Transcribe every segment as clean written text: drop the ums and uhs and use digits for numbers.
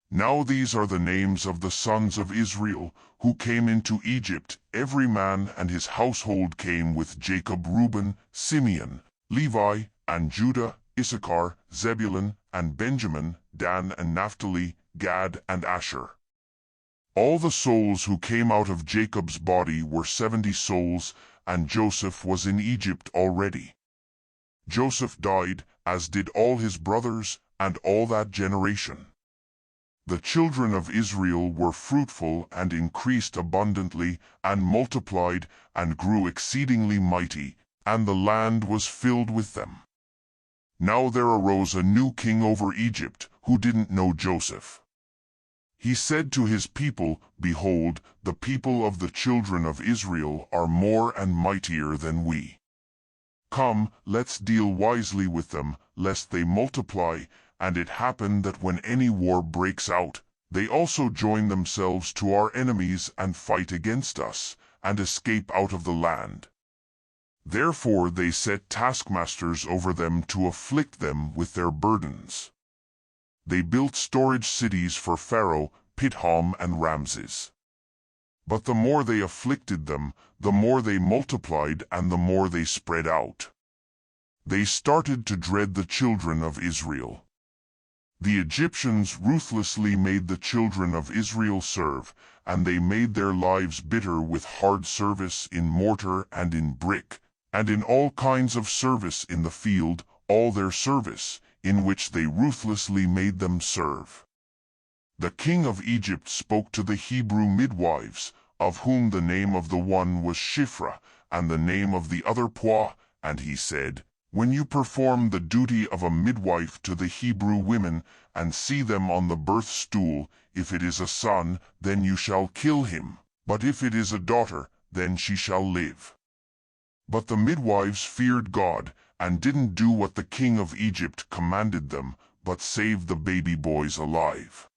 Now these are the names of the sons of Israel, who came into Egypt. Every man and his household came with Jacob: Reuben, Simeon, Levi, and Judah, Issachar, Zebulun, and Benjamin, Dan and Naphtali, Gad and Asher. All the souls who came out of Jacob's body were 70 souls, and Joseph was in Egypt already. Joseph died, as did all his brothers, and all that generation. The children of Israel were fruitful and increased abundantly, and multiplied, and grew exceedingly mighty, and the land was filled with them. Now there arose a new king over Egypt, who didn't know Joseph. He said to his people, Behold, the people of the children of Israel are more and mightier than we. Come, let's deal wisely with them, lest they multiply. And it happened that when any war breaks out, they also join themselves to our enemies and fight against us, and escape out of the land. Therefore they set taskmasters over them to afflict them with their burdens. They built storage cities for Pharaoh, Pithom and Ramses. But the more they afflicted them, the more they multiplied and the more they spread out. They started to dread the children of Israel. The Egyptians ruthlessly made the children of Israel serve, and they made their lives bitter with hard service in mortar and in brick, and in all kinds of service in the field, all their service, in which they ruthlessly made them serve. The king of Egypt spoke to the Hebrew midwives, of whom the name of the one was Shiphrah, and the name of the other Puah, and he said, When you perform the duty of a midwife to the Hebrew women, and see them on the birth stool, if it is a son, then you shall kill him, but if it is a daughter, then she shall live. But the midwives feared God, and didn't do what the king of Egypt commanded them, but saved the baby boys alive.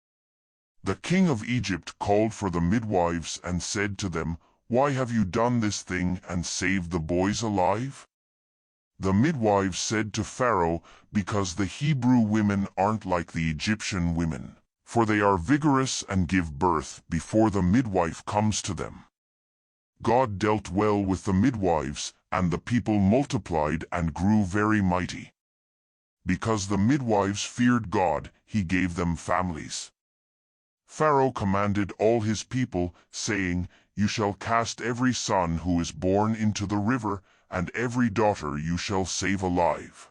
The king of Egypt called for the midwives and said to them, Why have you done this thing and saved the boys alive? The midwives said to Pharaoh, Because the Hebrew women aren't like the Egyptian women, for they are vigorous and give birth before the midwife comes to them. God dealt well with the midwives, and the people multiplied and grew very mighty. Because the midwives feared God, he gave them families. Pharaoh commanded all his people, saying, You shall cast every son who is born into the river, and every daughter you shall save alive.